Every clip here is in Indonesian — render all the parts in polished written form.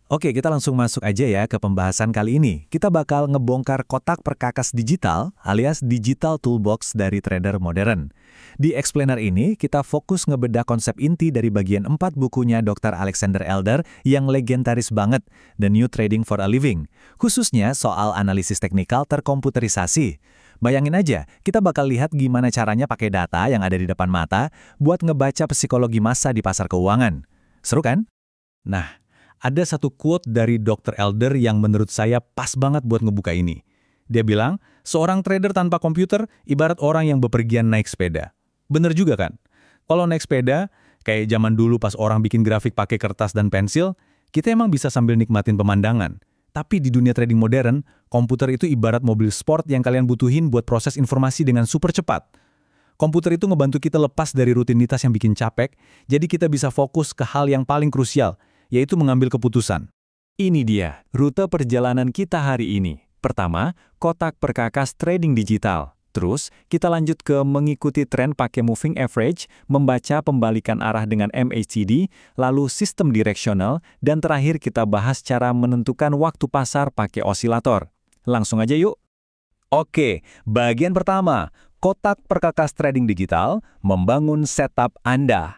Oke, kita langsung masuk aja ya ke pembahasan kali ini. Kita bakal ngebongkar kotak perkakas digital alias digital toolbox dari trader modern. Di explainer ini, kita fokus ngebedah konsep inti dari bagian 4 bukunya Dr. Alexander Elder yang legendaris banget, The New Trading for a Living, khususnya soal analisis teknikal terkomputerisasi. Bayangin aja, kita bakal lihat gimana caranya pakai data yang ada di depan mata buat ngebaca psikologi massa di pasar keuangan. Seru kan? Nah, ada satu quote dari Dr. Elder yang menurut saya pas banget buat ngebuka ini. Dia bilang, seorang trader tanpa komputer ibarat orang yang bepergian naik sepeda. Bener juga kan? Kalau naik sepeda, kayak zaman dulu pas orang bikin grafik pakai kertas dan pensil, kita emang bisa sambil nikmatin pemandangan. Tapi di dunia trading modern, komputer itu ibarat mobil sport yang kalian butuhin buat proses informasi dengan super cepat. Komputer itu ngebantu kita lepas dari rutinitas yang bikin capek, jadi kita bisa fokus ke hal yang paling krusial, yaitu mengambil keputusan. Ini dia, rute perjalanan kita hari ini. Pertama, kotak perkakas trading digital. Terus, kita lanjut ke mengikuti tren pakai moving average, membaca pembalikan arah dengan MACD, lalu sistem direksional, dan terakhir kita bahas cara menentukan waktu pasar pakai osilator. Langsung aja yuk. Oke, bagian pertama, kotak perkakas trading digital, membangun setup Anda.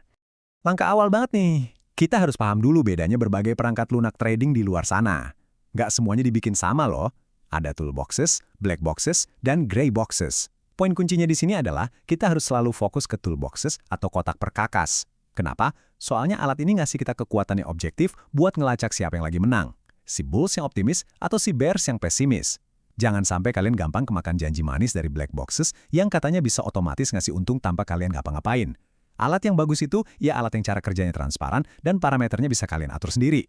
Langkah awal banget nih. Kita harus paham dulu bedanya berbagai perangkat lunak trading di luar sana. Nggak semuanya dibikin sama loh. Ada toolboxes, black boxes, dan gray boxes. Poin kuncinya di sini adalah kita harus selalu fokus ke toolboxes atau kotak perkakas. Kenapa? Soalnya alat ini ngasih kita kekuatan yang objektif buat ngelacak siapa yang lagi menang. Si bulls yang optimis atau si bears yang pesimis. Jangan sampai kalian gampang kemakan janji manis dari black boxes yang katanya bisa otomatis ngasih untung tanpa kalian ngapa-ngapain. Alat yang bagus itu, ya alat yang cara kerjanya transparan dan parameternya bisa kalian atur sendiri.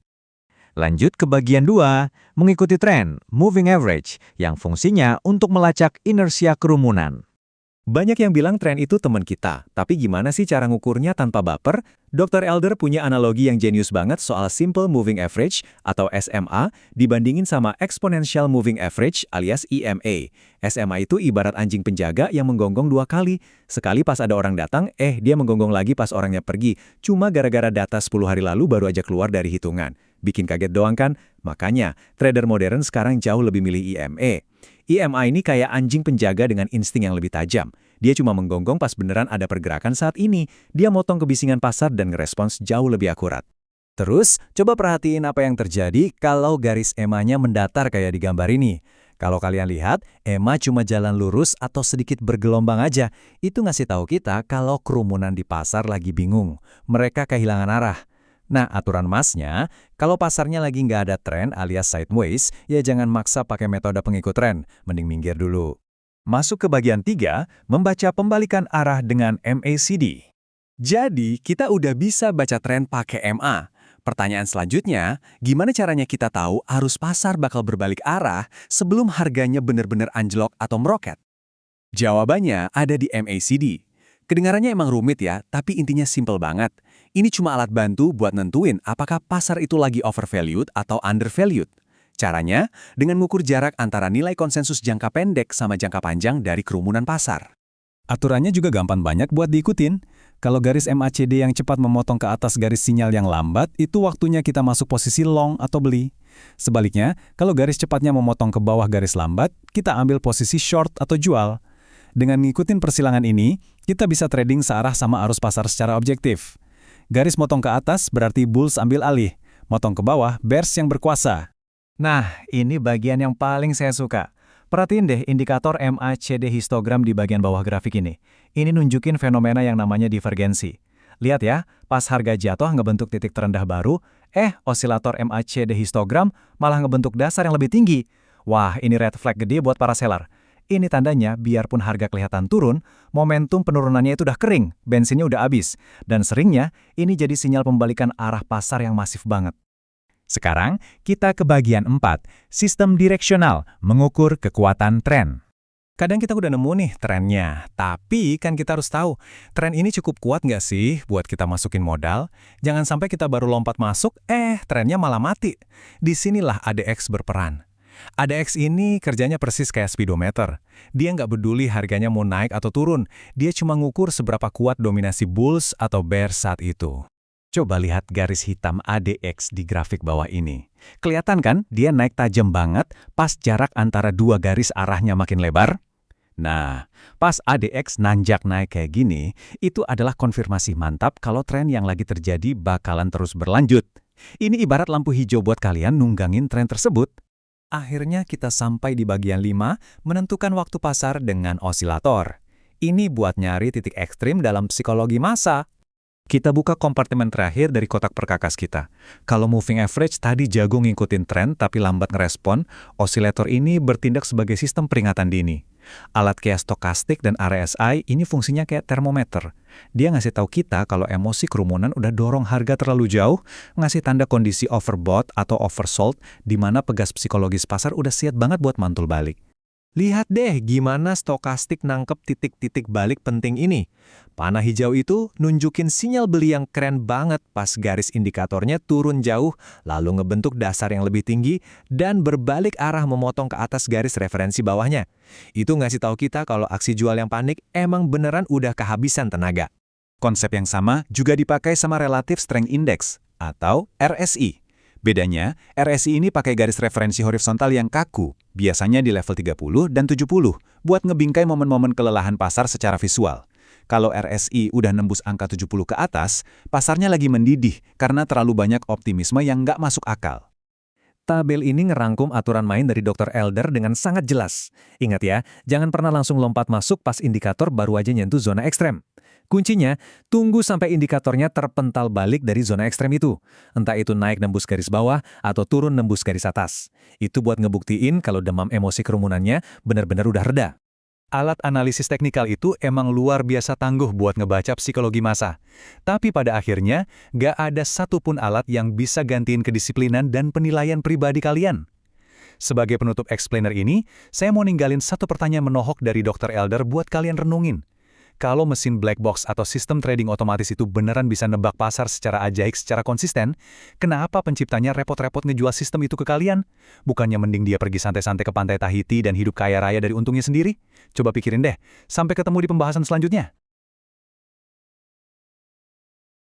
Lanjut ke bagian 2, mengikuti tren, moving average, yang fungsinya untuk melacak inersia kerumunan. Banyak yang bilang tren itu teman kita, tapi gimana sih cara ngukurnya tanpa baper? Dr. Elder punya analogi yang jenius banget soal simple moving average atau SMA dibandingin sama exponential moving average alias EMA. SMA itu ibarat anjing penjaga yang menggonggong 2 kali. Sekali pas ada orang datang, dia menggonggong lagi pas orangnya pergi. Cuma gara-gara data 10 hari lalu baru aja keluar dari hitungan. Bikin kaget doang kan? Makanya, trader modern sekarang jauh lebih milih EMA. EMA ini kayak anjing penjaga dengan insting yang lebih tajam. Dia cuma menggonggong pas beneran ada pergerakan saat ini. Dia motong kebisingan pasar dan ngerespons jauh lebih akurat. Terus, coba perhatiin apa yang terjadi kalau garis EMA-nya mendatar kayak di gambar ini. Kalau kalian lihat, EMA cuma jalan lurus atau sedikit bergelombang aja. Itu ngasih tahu kita kalau kerumunan di pasar lagi bingung. Mereka kehilangan arah. Nah, aturan emasnya, kalau pasarnya lagi nggak ada tren alias sideways, ya jangan maksa pakai metode pengikut tren, mending minggir dulu. Masuk ke bagian 3, membaca pembalikan arah dengan MACD. Jadi, kita udah bisa baca tren pakai MA. Pertanyaan selanjutnya, gimana caranya kita tahu arus pasar bakal berbalik arah sebelum harganya benar-benar anjlok atau meroket? Jawabannya ada di MACD. Kedengarannya emang rumit ya, tapi intinya simple banget. Ini cuma alat bantu buat nentuin apakah pasar itu lagi overvalued atau undervalued. Caranya, dengan mengukur jarak antara nilai konsensus jangka pendek sama jangka panjang dari kerumunan pasar. Aturannya juga gampang banyak buat diikutin. Kalau garis MACD yang cepat memotong ke atas garis sinyal yang lambat, itu waktunya kita masuk posisi long atau beli. Sebaliknya, kalau garis cepatnya memotong ke bawah garis lambat, kita ambil posisi short atau jual. Dengan ngikutin persilangan ini, kita bisa trading searah sama arus pasar secara objektif. Garis motong ke atas berarti bulls ambil alih, motong ke bawah bears yang berkuasa. Nah, ini bagian yang paling saya suka. Perhatiin deh indikator MACD histogram di bagian bawah grafik ini. Ini nunjukin fenomena yang namanya divergensi. Lihat ya, pas harga jatuh ngebentuk titik terendah baru, osilator MACD histogram malah ngebentuk dasar yang lebih tinggi. Wah, ini red flag gede buat para seller. Ini tandanya biarpun harga kelihatan turun, momentum penurunannya itu udah kering, bensinnya udah habis. Dan seringnya, ini jadi sinyal pembalikan arah pasar yang masif banget. Sekarang, kita ke bagian 4, sistem direksional, mengukur kekuatan tren. Kadang kita udah nemu nih trennya, tapi kan kita harus tahu, tren ini cukup kuat nggak sih buat kita masukin modal? Jangan sampai kita baru lompat masuk, trennya malah mati. Disinilah ADX berperan. ADX ini kerjanya persis kayak speedometer. Dia nggak peduli harganya mau naik atau turun. Dia cuma ngukur seberapa kuat dominasi bulls atau bears saat itu. Coba lihat garis hitam ADX di grafik bawah ini. Kelihatan kan dia naik tajam banget pas jarak antara dua garis arahnya makin lebar? Nah, pas ADX nanjak naik kayak gini, itu adalah konfirmasi mantap kalau tren yang lagi terjadi bakalan terus berlanjut. Ini ibarat lampu hijau buat kalian nunggangin tren tersebut. Akhirnya kita sampai di bagian 5, menentukan waktu pasar dengan osilator. Ini buat nyari titik ekstrim dalam psikologi massa. Kita buka kompartemen terakhir dari kotak perkakas kita. Kalau moving average tadi jago ngikutin tren tapi lambat ngerespon, osilator ini bertindak sebagai sistem peringatan dini. Alat kayak stokastik dan RSI ini fungsinya kayak termometer. Dia ngasih tahu kita kalau emosi kerumunan udah dorong harga terlalu jauh, ngasih tanda kondisi overbought atau oversold di mana pegas psikologis pasar udah siap banget buat mantul balik. Lihat deh gimana stokastik nangkep titik-titik balik penting ini. Panah hijau itu nunjukin sinyal beli yang keren banget pas garis indikatornya turun jauh, lalu ngebentuk dasar yang lebih tinggi, dan berbalik arah memotong ke atas garis referensi bawahnya. Itu ngasih tahu kita kalau aksi jual yang panik emang beneran udah kehabisan tenaga. Konsep yang sama juga dipakai sama Relative Strength Index, atau RSI. Bedanya, RSI ini pakai garis referensi horizontal yang kaku, biasanya di level 30 dan 70, buat ngebingkai momen-momen kelelahan pasar secara visual. Kalau RSI udah nembus angka 70 ke atas, pasarnya lagi mendidih karena terlalu banyak optimisme yang nggak masuk akal. Tabel ini ngerangkum aturan main dari Dr. Elder dengan sangat jelas. Ingat ya, jangan pernah langsung lompat masuk pas indikator baru aja nyentuh zona ekstrem. Kuncinya, tunggu sampai indikatornya terpental balik dari zona ekstrem itu. Entah itu naik nembus garis bawah atau turun nembus garis atas. Itu buat ngebuktiin kalau demam emosi kerumunannya benar-benar udah reda. Alat analisis teknikal itu emang luar biasa tangguh buat ngebaca psikologi massa. Tapi pada akhirnya, gak ada satupun alat yang bisa gantiin kedisiplinan dan penilaian pribadi kalian. Sebagai penutup explainer ini, saya mau ninggalin satu pertanyaan menohok dari Dr. Elder buat kalian renungin. Kalau mesin black box atau sistem trading otomatis itu beneran bisa nebak pasar secara ajaib secara konsisten, kenapa penciptanya repot-repot ngejual sistem itu ke kalian? Bukannya mending dia pergi santai-santai ke pantai Tahiti dan hidup kaya raya dari untungnya sendiri? Coba pikirin deh. Sampai ketemu di pembahasan selanjutnya.